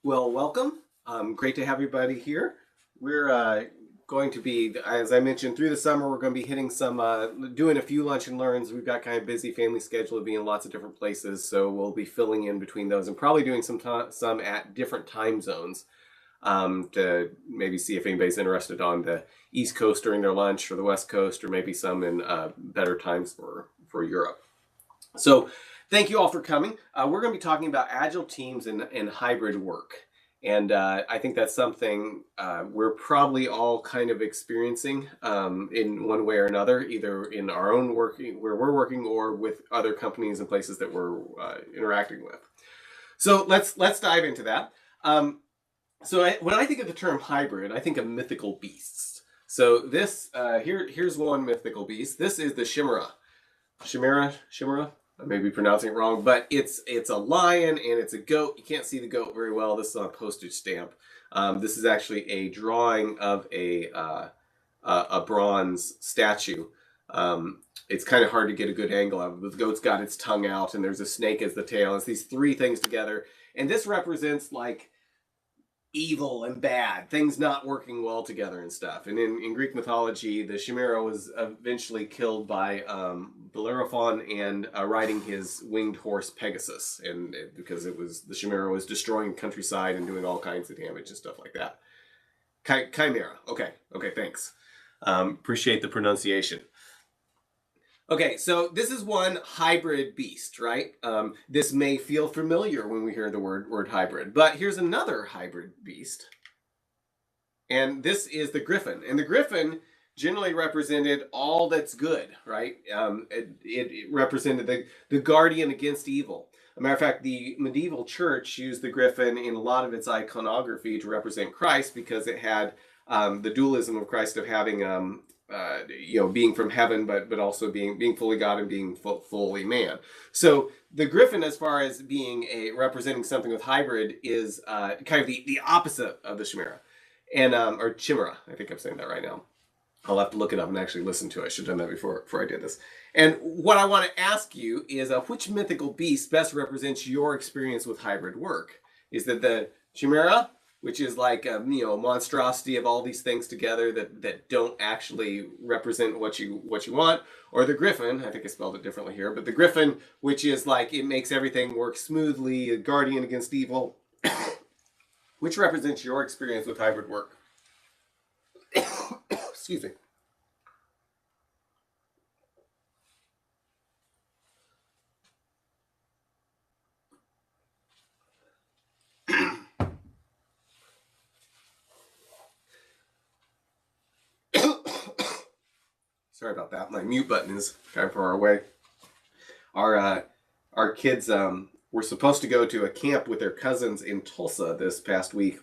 Well, welcome. Great to have everybody here. We're going to be, as I mentioned, through the summer, we're going to be hitting some, doing a few lunch and learns. We've got kind of busy family schedule of being in lots of different places, so we'll be filling in between those and probably doing some at different time zones to maybe see if anybody's interested on the East Coast during their lunch or the West Coast, or maybe some in better times for Europe. So thank you all for coming. We're going to be talking about agile teams and hybrid work. And I think that's something we're probably all kind of experiencing in one way or another, either in our own working, where we're working, or with other companies and places that we're interacting with. So let's dive into that. When I think of the term hybrid, I think of mythical beasts. So this, here's one mythical beast. This is the Chimera. Chimera. I may be pronouncing it wrong, but it's a lion and it's a goat. You can't see the goat very well. This is on a postage stamp. This is actually a drawing of a bronze statue. It's kind of hard to get a good angle of it. The goat's got its tongue out and there's a snake as the tail. It's these three things together. And this represents like evil and bad, things not working well together and stuff. And in Greek mythology, the Chimera was eventually killed by Bellerophon and riding his winged horse Pegasus, and because the Chimera was destroying countryside and doing all kinds of damage and stuff like that. Chimera. Okay, thanks. Appreciate the pronunciation. Okay, so this is one hybrid beast, right? This may feel familiar when we hear the word hybrid, but here's another hybrid beast. And this is the griffin. And the griffin generally represented all that's good, right? It represented the guardian against evil. As a matter of fact, the medieval church used the griffin in a lot of its iconography to represent Christ, because it had the dualism of Christ of having being from heaven, but also being fully God and being fully man. So the griffin, as far as being representing something with hybrid, is kind of the opposite of the Chimera, and or Chimera. I think I'm saying that right now. I'll have to look it up and actually listen to it. I should have done that before I did this. And what I want to ask you is, which mythical beast best represents your experience with hybrid work? Is that the Chimera, which is like a monstrosity of all these things together that don't actually represent what you want, or the griffin? I think I spelled it differently here, but the griffin, which is like it makes everything work smoothly, a guardian against evil. Which represents your experience with hybrid work? Excuse me. Sorry about that. My mute button is kind of far away. Our kids were supposed to go to a camp with their cousins in Tulsa this past week,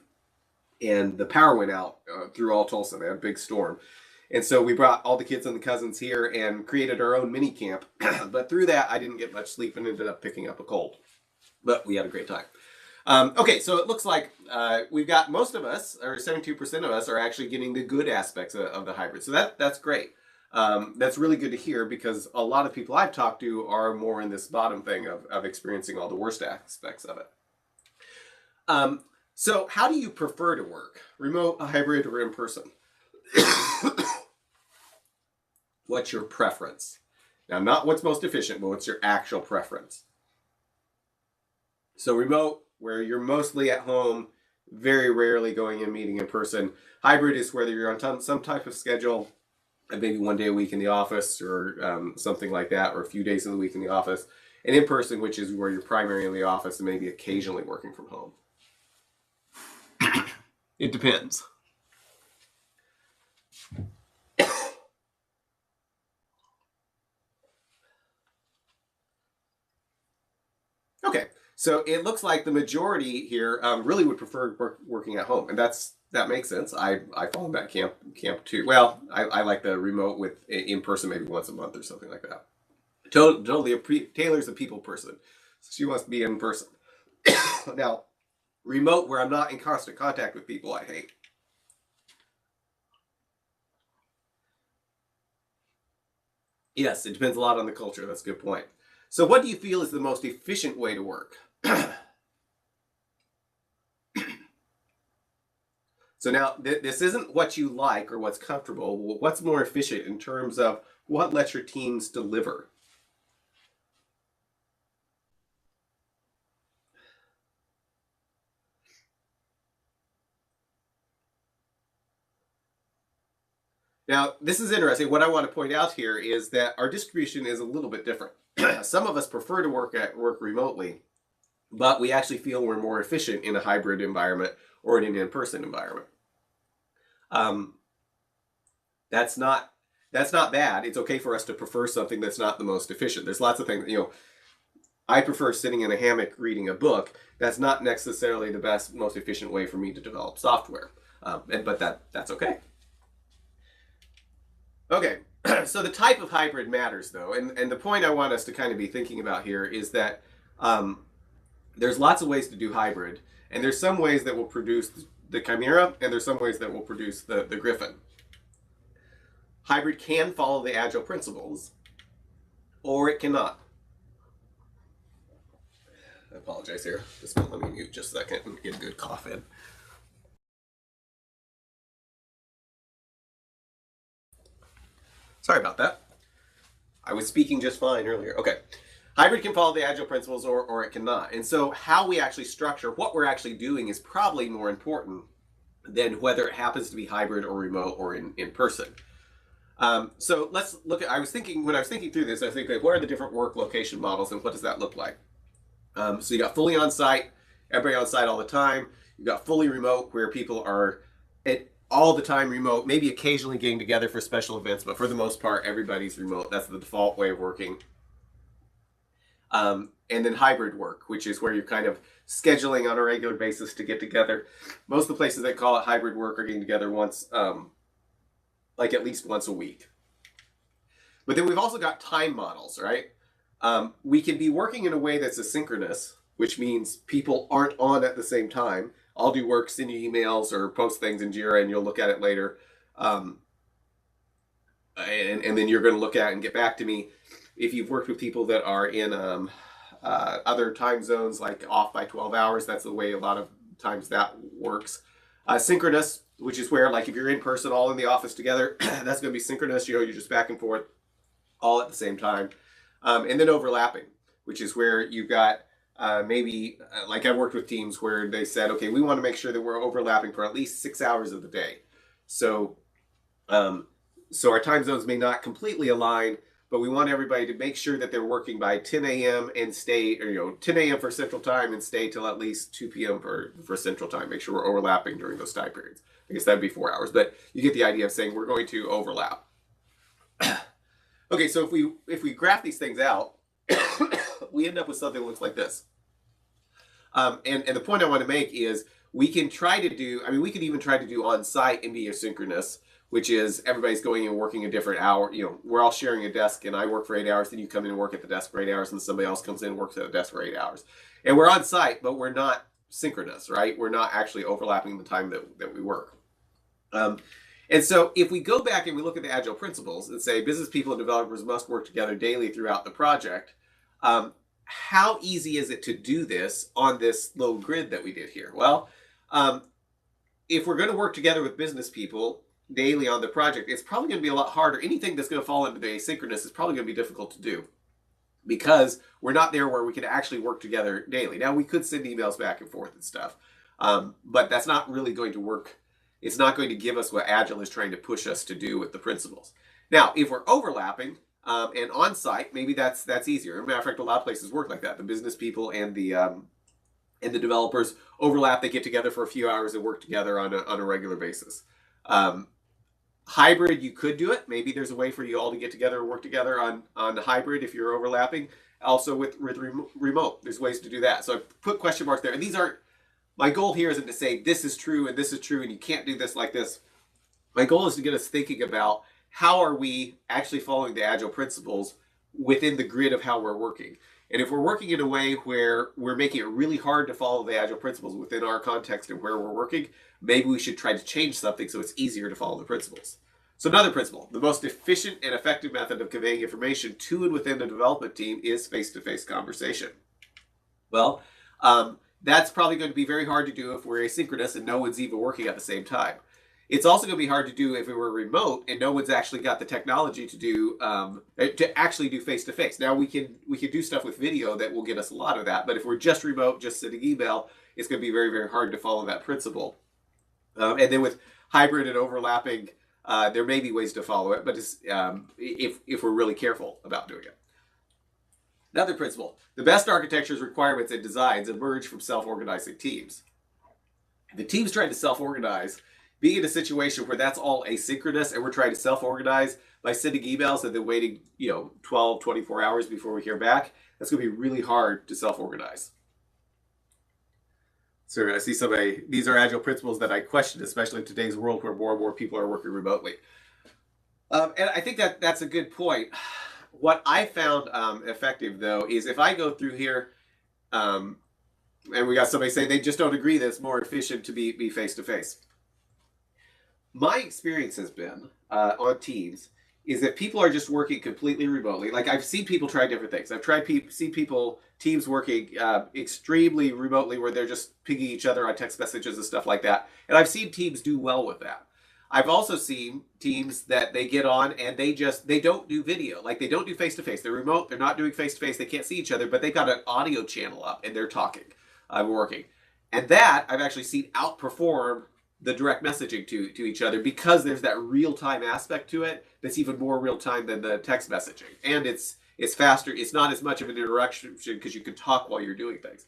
and the power went out through all Tulsa. They had a big storm. And so we brought all the kids and the cousins here and created our own mini camp. But through that, I didn't get much sleep and ended up picking up a cold. But we had a great time. Okay, so it looks like we've got most of us, or 72% of us, are actually getting the good aspects of the hybrid. So that's great. That's really good to hear, because a lot of people I've talked to are more in this bottom thing of experiencing all the worst aspects of it. So how do you prefer to work? Remote, hybrid, or in person? What's your preference? Now, not what's most efficient, but what's your actual preference? So remote, where you're mostly at home, very rarely going and meeting in person. Hybrid is whether you're on some type of schedule, maybe one day a week in the office, or something like that, or a few days of the week in the office. And in person, which is where you're primarily in the office and maybe occasionally working from home. It depends. Okay, so it looks like the majority here really would prefer working at home, and that makes sense. I fall in that camp too. Well, I like the remote with in person maybe once a month or something like that. Totally, Taylor's a people person, so she wants to be in person. Now, remote where I'm not in constant contact with people, I hate. Yes, it depends a lot on the culture. That's a good point. So what do you feel is the most efficient way to work? So now this isn't what you like or what's comfortable. What's more efficient in terms of what lets your teams deliver? Now, this is interesting. What I want to point out here is that our distribution is a little bit different. Some of us prefer to work remotely, but we actually feel we're more efficient in a hybrid environment or in an in-person environment. Um, that's not bad. It's okay for us to prefer something that's not the most efficient. There's lots of things, I prefer sitting in a hammock reading a book. That's not necessarily the best, most efficient way for me to develop software. But that's okay. Okay, so the type of hybrid matters though, and the point I want us to kind of be thinking about here is that um, there's lots of ways to do hybrid, and there's some ways that will produce the Chimera, and there's some ways that will produce the Griffin. Hybrid can follow the Agile principles, or it cannot. I apologize here. Just let me mute just a second and get a good cough in. Sorry about that. I was speaking just fine earlier. Okay. Hybrid can follow the Agile principles or it cannot. And so how we actually structure what we're actually doing is probably more important than whether it happens to be hybrid or remote or in person. So let's look at, when I was thinking through this, I think, like, what are the different work location models and what does that look like? So you got fully on site, everybody on site all the time. You got fully remote where people are all the time remote, maybe occasionally getting together for special events, but for the most part, everybody's remote. That's the default way of working. And then hybrid work, which is where you're kind of scheduling on a regular basis to get together. Most of the places that call it hybrid work are getting together once, like at least once a week. But then we've also got time models, right? We can be working in a way that's asynchronous, which means people aren't on at the same time. I'll do work, send you emails, or post things in Jira, and you'll look at it later. And then you're going to look at it and get back to me. If you've worked with people that are in other time zones, like off by 12 hours, that's the way a lot of times that works. Synchronous, which is where, like, if you're in person, all in the office together, that's going to be synchronous. You're just back and forth all at the same time. And then overlapping, which is where you've got maybe, like, I've worked with teams where they said, okay, we want to make sure that we're overlapping for at least 6 hours of the day. So, so our time zones may not completely align, but we want everybody to make sure that they're working by 10 a.m. and stay, or 10 a.m. for Central Time and stay till at least 2 p.m. for Central Time. Make sure we're overlapping during those time periods. I guess that'd be 4 hours, but you get the idea of saying we're going to overlap. Okay, so if we graph these things out, we end up with something that looks like this. And the point I want to make is we can try to do, we can even try to do on-site and be asynchronous, which is everybody's going and working a different hour. We're all sharing a desk, and I work for 8 hours, then you come in and work at the desk for 8 hours, and somebody else comes in and works at the desk for 8 hours. And we're on site, but we're not synchronous, right? We're not actually overlapping the time that we work. And so if we go back and we look at the Agile principles and say business people and developers must work together daily throughout the project, how easy is it to do this on this little grid that we did here? Well, if we're going to work together with business people daily on the project, it's probably going to be a lot harder. Anything that's going to fall into the asynchronous is probably going to be difficult to do because we're not there where we can actually work together daily. Now, we could send emails back and forth and stuff, but that's not really going to work. It's not going to give us what Agile is trying to push us to do with the principles. Now, if we're overlapping and on-site, maybe that's easier. As a matter of fact, a lot of places work like that. The business people and the developers overlap. They get together for a few hours and work together on a regular basis. Hybrid, you could do it. Maybe there's a way for you all to get together and work together on the hybrid if you're overlapping. Also with remote, there's ways to do that. So I put question marks there. And these aren't, my goal here isn't to say this is true and this is true and you can't do this like this. My goal is to get us thinking about how are we actually following the Agile principles within the grid of how we're working. And if we're working in a way where we're making it really hard to follow the Agile principles within our context and where we're working, maybe we should try to change something so it's easier to follow the principles. So another principle, the most efficient and effective method of conveying information to and within the development team is face-to-face conversation. Well, That's probably going to be very hard to do if we're asynchronous and no one's even working at the same time. It's also going to be hard to do if we were remote and no one's actually got the technology to actually do face to face. Now we can do stuff with video that will get us a lot of that, but if we're just remote, just sending email, it's going to be very, very hard to follow that principle. And then with hybrid and overlapping, there may be ways to follow it, but if we're really careful about doing it. Another principle: the best architectures, requirements, and designs emerge from self-organizing teams. The teams trying to self-organize, being in a situation where that's all asynchronous and we're trying to self-organize by sending emails and then waiting 12, 24 hours before we hear back, that's going to be really hard to self-organize. So I see these are Agile principles that I question, especially in today's world where more and more people are working remotely. And I think that's a good point. What I found effective, though, is if I go through here, and we got somebody saying they just don't agree that it's more efficient to be face-to-face. My experience has been on Teams is that people are just working completely remotely. Like, I've seen people try different things. I've seen teams working extremely remotely where they're just pinging each other on text messages and stuff like that. And I've seen teams do well with that. I've also seen teams that they get on and they don't do video. Like, they don't do face-to-face. They're remote. They're not doing face-to-face. They can't see each other, but they've got an audio channel up and they're talking, working. And that I've actually seen outperform the direct messaging to each other because there's that real-time aspect to it that's even more real-time than the text messaging. And it's faster. It's not as much of an interaction because you can talk while you're doing things.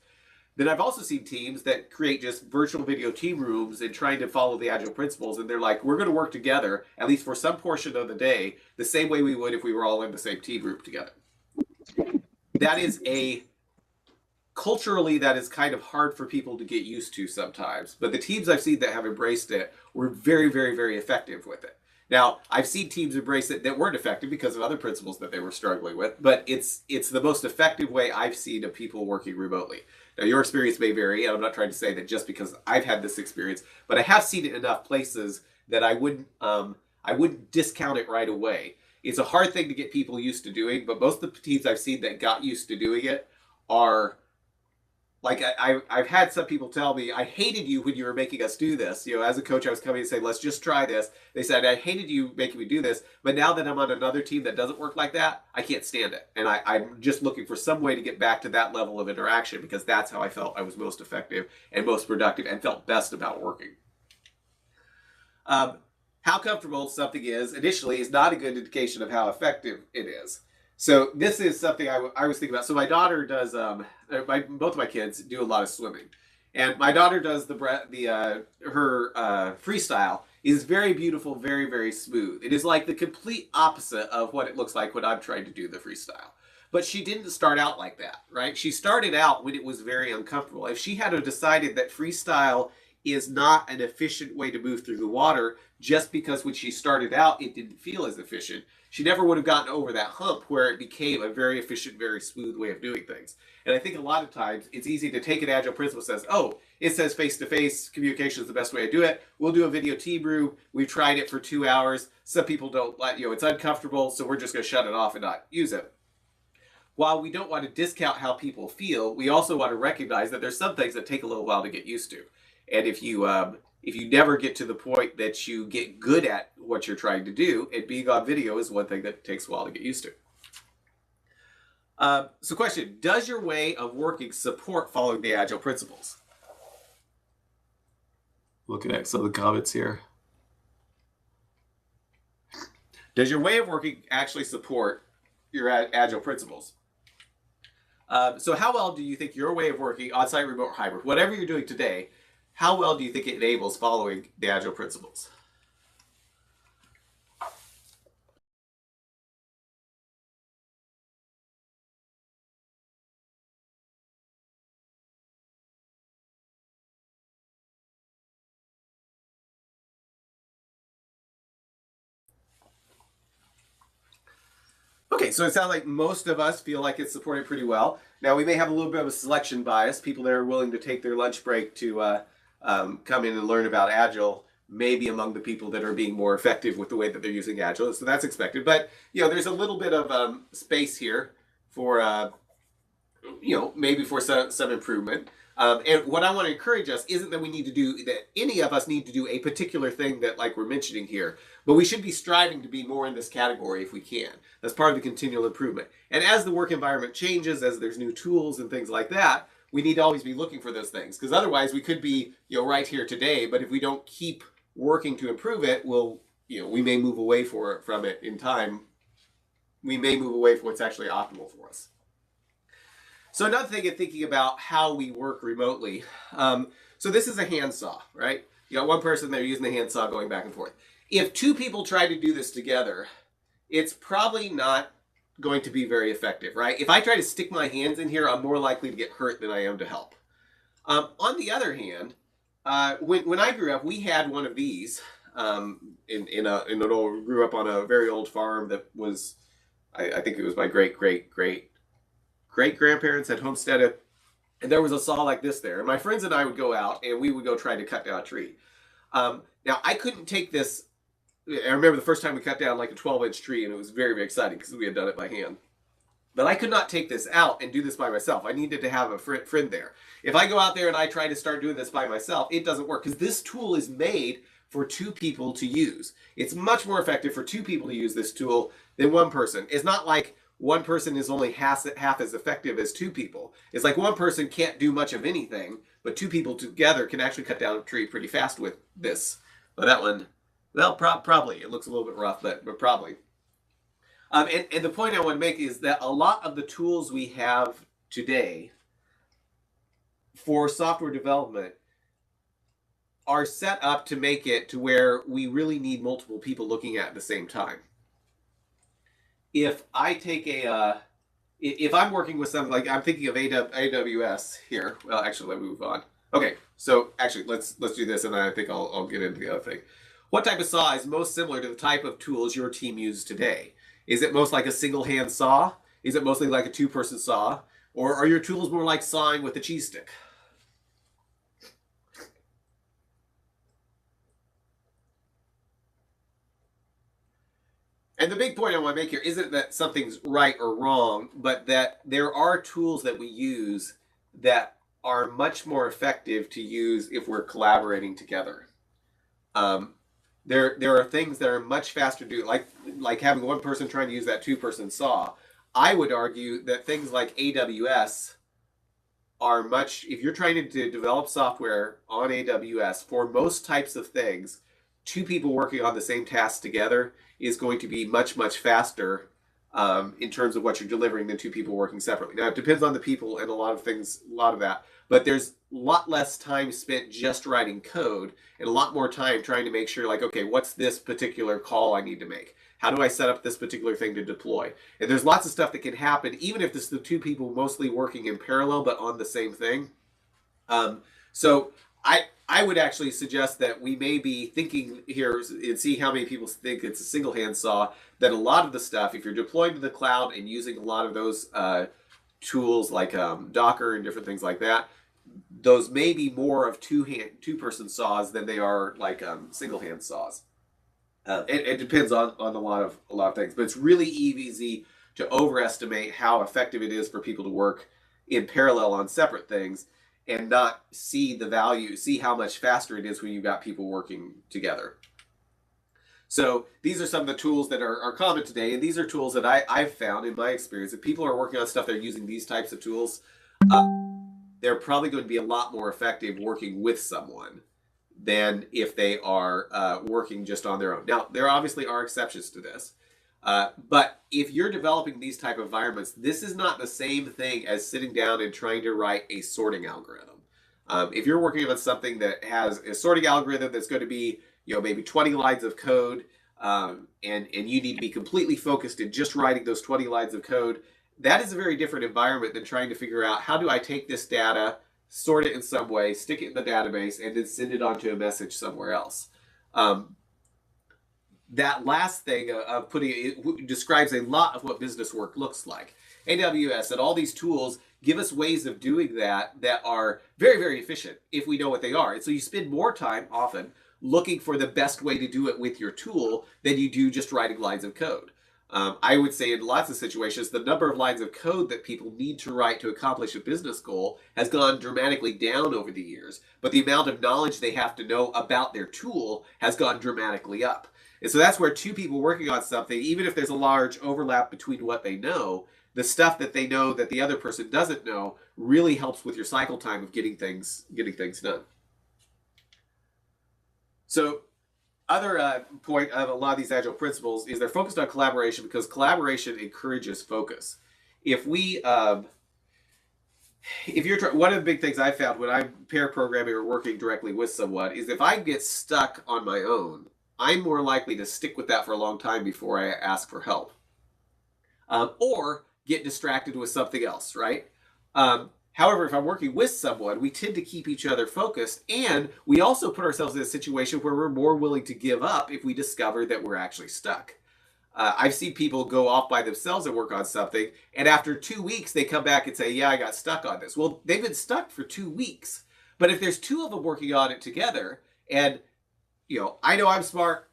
Then I've also seen teams that create just virtual video team rooms and trying to follow the Agile principles. And they're like, we're going to work together, at least for some portion of the day, the same way we would if we were all in the same team group together. That is culturally, that is kind of hard for people to get used to sometimes. But the teams I've seen that have embraced it were very, very, very effective with it. Now, I've seen teams embrace it that weren't effective because of other principles that they were struggling with, but it's the most effective way I've seen of people working remotely. Now, your experience may vary, and I'm not trying to say that just because I've had this experience, but I have seen it in enough places that I wouldn't discount it right away. It's a hard thing to get people used to doing, but most of the teams I've seen that got used to doing it are like, I've had some people tell me, I hated you when you were making us do this. As a coach, I was coming and saying, let's just try this. They said, I hated you making me do this, but now that I'm on another team that doesn't work like that, I can't stand it. And I'm just looking for some way to get back to that level of interaction because that's how I felt I was most effective and most productive and felt best about working. How comfortable something is initially is not a good indication of how effective it is. So this is something I was thinking about. So my daughter does, both of my kids do a lot of swimming. And my daughter does her freestyle is very beautiful, very, very smooth. It is like the complete opposite of what it looks like when I'm trying to do the freestyle. But she didn't start out like that, right? She started out when it was very uncomfortable. If she had decided that freestyle is not an efficient way to move through the water just because when she started out it didn't feel as efficient, she never would have gotten over that hump where it became a very efficient, very smooth way of doing things. And I think a lot of times it's easy to take an Agile principle that says, oh, it says face-to-face communication is the best way to do it. We'll do a video team room. We've tried it for 2 hours. Some people don't like, it's uncomfortable, so we're just going to shut it off and not use it. While we don't want to discount how people feel, we also want to recognize that there's some things that take a little while to get used to. And if you never get to the point that you get good at what you're trying to do, and being on video is one thing that takes a while to get used to. So question, does your way of working support following the Agile principles? Looking at some of the comments here. Does your way of working actually support your Agile principles? So how well do you think your way of working, on-site, remote, hybrid, whatever you're doing today, how well do you think it enables following the Agile principles? Okay, so it sounds like most of us feel like it's supported pretty well. Now, we may have a little bit of a selection bias. People that are willing to take their lunch break to come in and learn about Agile may be among the people that are being more effective with the way that they're using Agile. So that's expected. But, there's a little bit of space here for, maybe for some improvement. And what I want to encourage us isn't that we need to do that any of us need to do a particular thing that like we're mentioning here, but we should be striving to be more in this category if we can. That's part of the continual improvement. And as the work environment changes, as there's new tools and things like that, we need to always be looking for those things, because otherwise we could be, right here today, but if we don't keep working to improve it, we may move away from it in time. We may move away from what's actually optimal for us. So another thing in thinking about how we work remotely, so this is a handsaw, right? You got one person there using the handsaw going back and forth. If two people try to do this together, it's probably not going to be very effective, right? If I try to stick my hands in here, I'm more likely to get hurt than I am to help. On the other hand, when I grew up, we had one of these grew up on a very old farm that was, I think it was my great grandparents had homesteaded, and there was a saw like this there. And my friends and I would go out and we would go try to cut down a tree. Now I couldn't take this. I remember the first time we cut down like a 12-inch tree, and it was very, very exciting because we had done it by hand. But I could not take this out and do this by myself. I needed to have a friend there. If I go out there and I try to start doing this by myself, it doesn't work, because this tool is made for two people to use. It's much more effective for two people to use this tool than one person. It's not like one person is only half as effective as two people. It's like one person can't do much of anything, but two people together can actually cut down a tree pretty fast with this. But that one, well, probably. It looks a little bit rough, but probably. And the point I want to make is that a lot of the tools we have today for software development are set up to make it to where we really need multiple people looking at the same time. If I take if I'm working with something like, I'm thinking of AWS here. Well, actually, let me move on. Okay, so actually, let's do this, and then I think I'll get into the other thing. What type of saw is most similar to the type of tools your team uses today? Is it most like a single hand saw? Is it mostly like a two-person saw? Or are your tools more like sawing with a cheese stick? And the big point I want to make here isn't that something's right or wrong, but that there are tools that we use that are much more effective to use if we're collaborating together. There are things that are much faster to do, like having one person trying to use that two-person saw. I would argue that things like AWS are much, if you're trying to develop software on AWS for most types of things, two people working on the same task together is going to be much, much faster in terms of what you're delivering than two people working separately. Now, it depends on the people and a lot of that, but there's a lot less time spent just writing code and a lot more time trying to make sure, like, okay, what's this particular call I need to make? How do I set up this particular thing to deploy? And there's lots of stuff that can happen, even if it's the two people mostly working in parallel, but on the same thing. So I would actually suggest that we may be thinking here and see how many people think it's a single hand saw, that a lot of the stuff, if you're deploying to the cloud and using a lot of those tools like Docker and different things like that, those may be more of two-person saws than they are like single hand saws. It depends on a lot of things, but it's really easy to overestimate how effective it is for people to work in parallel on separate things and not see the value, see how much faster it is when you've got people working together. So these are some of the tools that are common today, and these are tools that I've found in my experience. If people are working on stuff, they're using these types of tools, they're probably going to be a lot more effective working with someone than if they are working just on their own. Now, there obviously are exceptions to this. But if you're developing these type of environments, this is not the same thing as sitting down and trying to write a sorting algorithm. If you're working on something that has a sorting algorithm that's going to be, maybe 20 lines of code, and you need to be completely focused in just writing those 20 lines of code, that is a very different environment than trying to figure out, how do I take this data, sort it in some way, stick it in the database, and then send it onto a message somewhere else. That last thing of putting it describes a lot of what business work looks like. AWS and all these tools give us ways of doing that are very, very efficient if we know what they are. And so you spend more time often looking for the best way to do it with your tool than you do just writing lines of code. I would say in lots of situations, the number of lines of code that people need to write to accomplish a business goal has gone dramatically down over the years, but the amount of knowledge they have to know about their tool has gone dramatically up. And so that's where two people working on something, even if there's a large overlap between what they know, the stuff that they know that the other person doesn't know really helps with your cycle time of getting things done. So other point of a lot of these agile principles is they're focused on collaboration because collaboration encourages focus. If we if you're one of the big things I found when I'm pair programming or working directly with someone is if I get stuck on my own, I'm more likely to stick with that for a long time before I ask for help, or get distracted with something else, right? However, if I'm working with someone, we tend to keep each other focused, and we also put ourselves in a situation where we're more willing to give up if we discover that we're actually stuck. I've seen people go off by themselves and work on something, and after 2 weeks, they come back and say, yeah, I got stuck on this. Well, they've been stuck for 2 weeks. But if there's two of them working on it together, and I know I'm smart,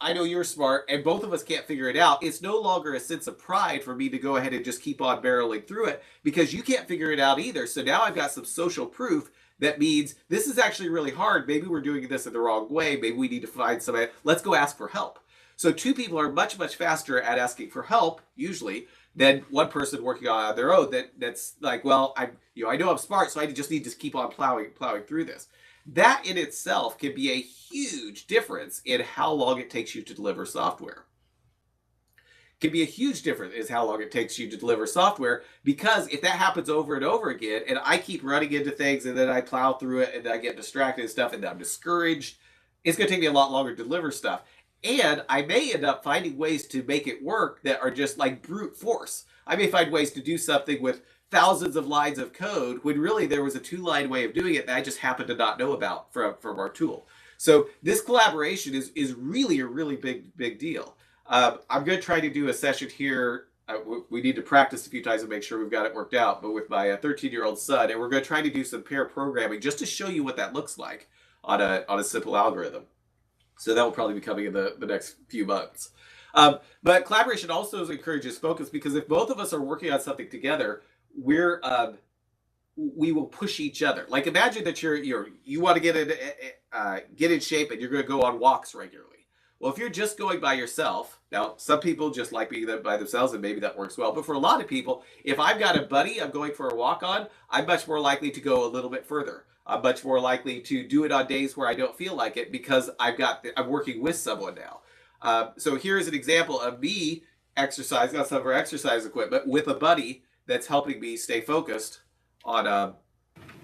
I know you're smart, and both of us can't figure it out, it's no longer a sense of pride for me to go ahead and just keep on barreling through it because you can't figure it out either. So now I've got some social proof that means this is actually really hard. Maybe we're doing this in the wrong way. Maybe we need to find somebody. Let's go ask for help. So two people are much, much faster at asking for help, usually, than one person working on their own that's like, well, I know I'm smart, so I just need to keep on plowing through this. That in itself can be a huge difference in how long it takes you to deliver software. Can be a huge difference in how long it takes you to deliver software, because if that happens over and over again, and I keep running into things and then I plow through it and I get distracted and stuff and I'm discouraged, it's going to take me a lot longer to deliver stuff. And I may end up finding ways to make it work that are just like brute force. I may find ways to do something with thousands of lines of code when really there was a 2-line way of doing it that I just happened to not know about from our tool. So this collaboration is really a really big deal. I'm going to try to do a session here. We need to practice a few times to make sure we've got it worked out, but with my 13-year-old son, and we're going to try to do some pair programming just to show you what that looks like on a simple algorithm. So that will probably be coming in the next few months. But collaboration also encourages focus because if both of us are working on something together, we will push each other. Like imagine that you want to get in shape and you're going to go on walks regularly. Well, if you're just going by yourself, now some people just like being by themselves and maybe that works well. But for a lot of people, if I've got a buddy I'm going for a walk on, I'm much more likely to go a little bit further. I'm much more likely to do it on days where I don't feel like it because I'm working with someone now. So here's an example of me exercising on some of our exercise equipment with a buddy that's helping me stay focused on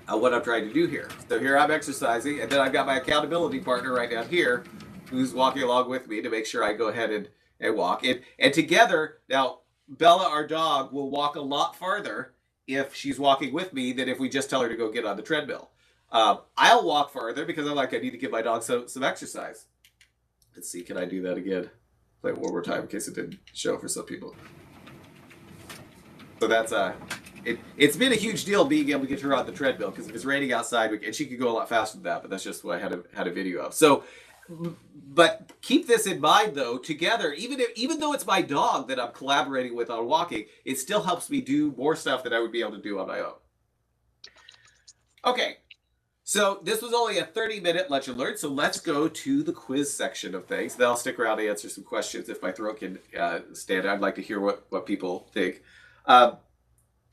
what I'm trying to do here. So here I'm exercising, and then I've got my accountability partner right down here who's walking along with me to make sure I go ahead and walk. And together, now, Bella, our dog, will walk a lot farther if she's walking with me than if we just tell her to go get on the treadmill. I'll walk farther because I'm like, I need to give my dog some exercise. Let's see, can I do that again? Play it one more time in case it didn't show for some people. So that's it's been a huge deal being able to get her on the treadmill because if it's raining outside, and she could go a lot faster than that, but that's just what I had a video of. So, but keep this in mind though, together, even though it's my dog that I'm collaborating with on walking, it still helps me do more stuff that I would be able to do on my own. Okay. So this was only a 30-minute Lunch and Learn, so let's go to the quiz section of things. Then I'll stick around and answer some questions if my throat can stand. I'd like to hear what people think. So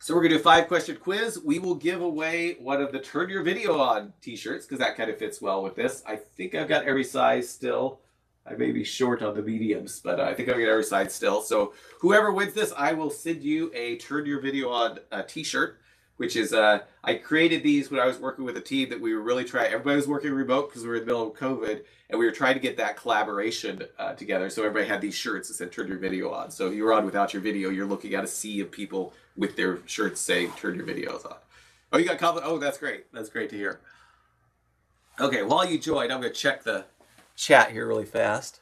we're going to do a 5-question quiz. We will give away one of the Turn Your Video On t-shirts because that kind of fits well with this. I think I've got every size still. I may be short on the mediums, but I think I've got every size still. So whoever wins this, I will send you a Turn Your Video On t-shirt, which is, I created these when I was working with a team that we were really trying. Everybody was working remote because we were in the middle of COVID, and we were trying to get that collaboration together. So everybody had these shirts that said "Turn Your Video On." So if you were on without your video, you're looking at a sea of people with their shirts saying "Turn Your Videos On." Oh, you got comment? Oh, that's great. That's great to hear. Okay, while you join, I'm going to check the chat here really fast.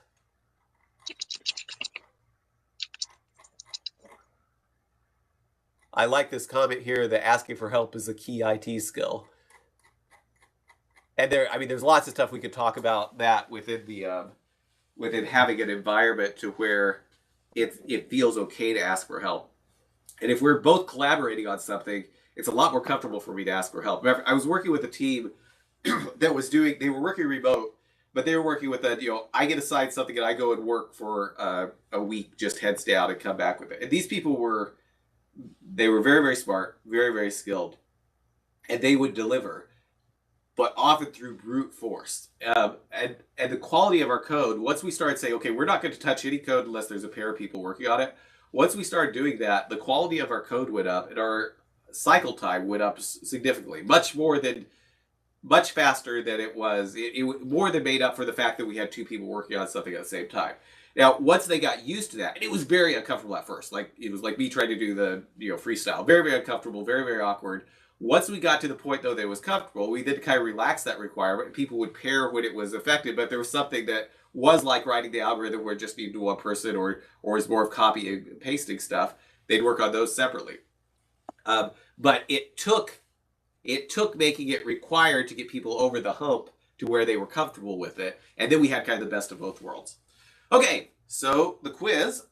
I like this comment here that asking for help is a key IT skill. And there's lots of stuff we could talk about that within the within having an environment to where it feels okay to ask for help. And if we're both collaborating on something, it's a lot more comfortable for me to ask for help. I was working with a team that was they were working remote, but they were working with that, I get assigned something and I go and work for a week, just heads down and come back with it. And these people they were very, very smart, very, very skilled, and they would deliver, but often through brute force. And the quality of our code, once we started saying, okay, we're not going to touch any code unless there's a pair of people working on it. Once we started doing that, the quality of our code went up and our cycle time went up significantly, much faster than it was. It more than made up for the fact that we had two people working on something at the same time. Now, once they got used to that, and it was very uncomfortable at first, like it was like me trying to do the freestyle, very, very uncomfortable, very, very awkward. Once we got to the point, though, that it was comfortable, we then kind of relaxed that requirement. People would pair when it was effective, but there was something that was like writing the algorithm where it just needed one person or is more of copy and pasting stuff. They'd work on those separately. But it took making it required to get people over the hump to where they were comfortable with it. And then we had kind of the best of both worlds. Okay, so the quiz.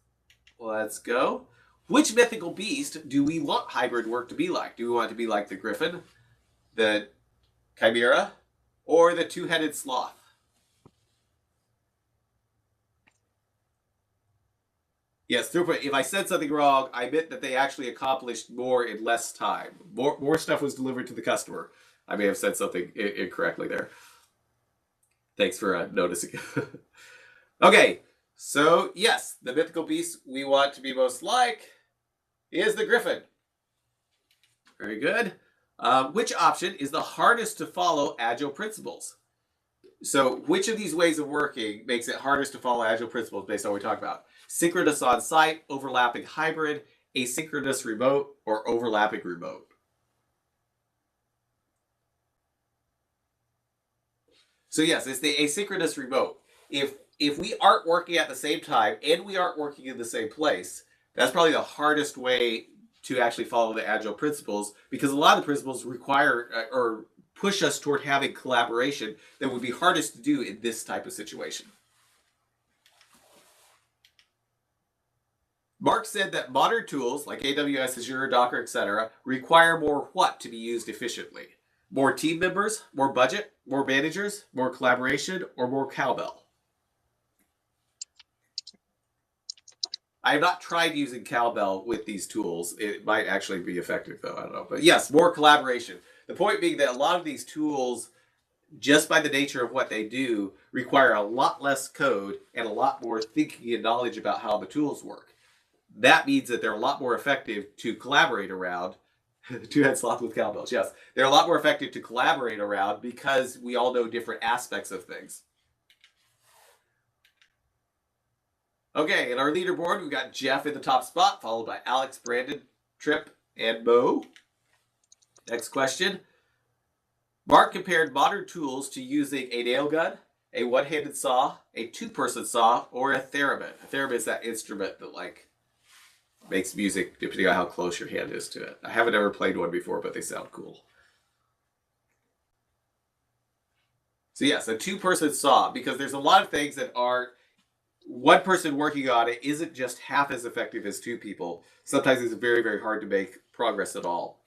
Let's go. Which mythical beast do we want hybrid work to be like? Do we want it to be like the griffin, the chimera, or the two-headed sloth? Yes, throughput. If I said something wrong, I meant that they actually accomplished more in less time. More stuff was delivered to the customer. I may have said something incorrectly there. Thanks for noticing. Okay, so yes, the mythical beast we want to be most like is the griffin. Very good. Which option is the hardest to follow Agile principles? So which of these ways of working makes it hardest to follow Agile principles based on what we talked about? Synchronous on-site, overlapping hybrid, asynchronous remote, or overlapping remote? So yes, it's the asynchronous remote. If we aren't working at the same time and we aren't working in the same place, that's probably the hardest way to actually follow the Agile principles, because a lot of the principles require or push us toward having collaboration that would be hardest to do in this type of situation. Mark said that modern tools like AWS, Azure, Docker, etc. require more what to be used efficiently? More team members, more budget, more managers, more collaboration, or more cowbell? I have not tried using cowbell with these tools. It might actually be effective, though. I don't know. But yes, more collaboration. The point being that a lot of these tools, just by the nature of what they do, require a lot less code and a lot more thinking and knowledge about how the tools work. That means that they're a lot more effective to collaborate around. Two-head sloth with cowbells, yes. They're a lot more effective to collaborate around because we all know different aspects of things. Okay, in our leaderboard, we've got Jeff in the top spot, followed by Alex, Brandon, Trip, and Mo. Next question. Mark compared modern tools to using a nail gun, a one-handed saw, a two-person saw, or a theremin. A theremin is that instrument that makes music depending on how close your hand is to it. I haven't ever played one before, but they sound cool. So yes, a two-person saw, because there's a lot of things that are one person working on it isn't just half as effective as two people. Sometimes it's very, very hard to make progress at all.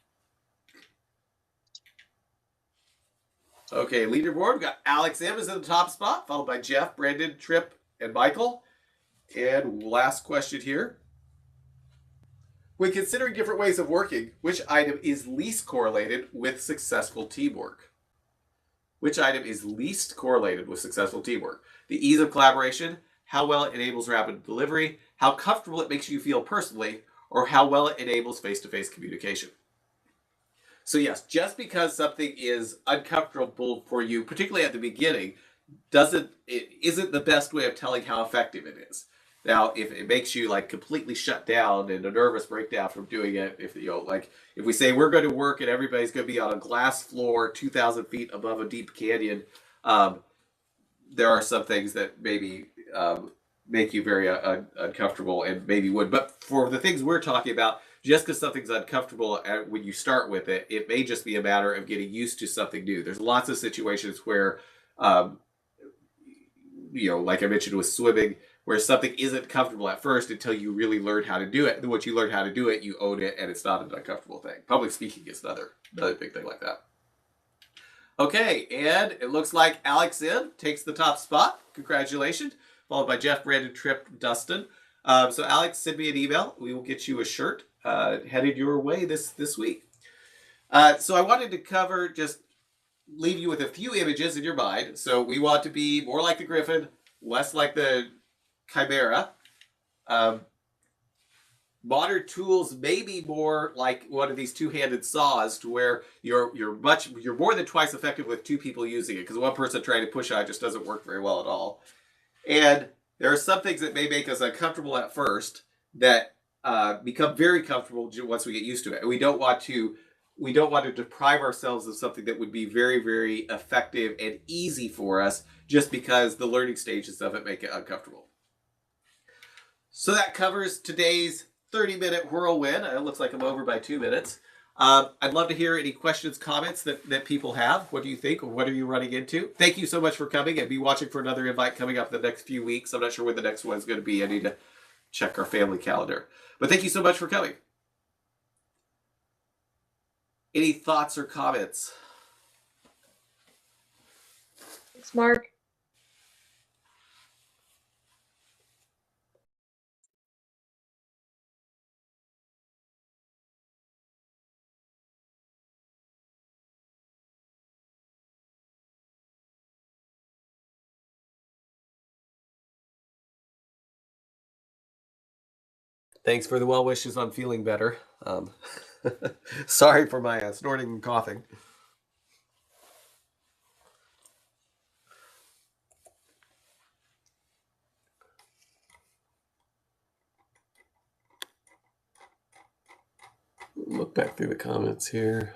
Okay, leaderboard, we've got Alex M is in the top spot, followed by Jeff, Brandon, Trip, and Michael. And last question here. When considering different ways of working, which item is least correlated with successful teamwork? Which item is least correlated with successful teamwork? The ease of collaboration, how well it enables rapid delivery, how comfortable it makes you feel personally, or how well it enables face-to-face communication. So yes, just because something is uncomfortable for you, particularly at the beginning, it isn't the best way of telling how effective it is. Now, if it makes you completely shut down and a nervous breakdown from doing it, if we say we're going to work and everybody's going to be on a glass floor 2,000 feet above a deep canyon, there are some things that maybe make you very uncomfortable and maybe would. But for the things we're talking about, just because something's uncomfortable when you start with it, it may just be a matter of getting used to something new. There's lots of situations where, like I mentioned with swimming, where something isn't comfortable at first until you really learn how to do it. And once you learn how to do it, you own it, and it's not an uncomfortable thing. Public speaking is another big thing like that. Okay, and it looks like Alex in takes the top spot. Congratulations. Followed by Jeff, Brandon, Tripp, Dustin. So Alex, send me an email. We will get you a shirt headed your way this week. So I wanted to cover, just leave you with a few images in your mind. So we want to be more like the Griffin, less like the Chimera. Modern tools may be more like one of these two-handed saws, to where you're more than twice effective with two people using it, because one person trying to push out just doesn't work very well at all. And there are some things that may make us uncomfortable at first that become very comfortable once we get used to it. And we don't want to deprive ourselves of something that would be very, very effective and easy for us just because the learning stages of it make it uncomfortable. So that covers today's 30-minute whirlwind. It looks like I'm over by 2 minutes. I'd love to hear any questions, comments that people have. What do you think? Or what are you running into? Thank you so much for coming, and be watching for another invite coming up in the next few weeks. I'm not sure when the next one's going to be. I need to check our family calendar. But thank you so much for coming. Any thoughts or comments? Thanks, Mark. Thanks for the well wishes on feeling better. Sorry for my snorting and coughing. Look back through the comments here.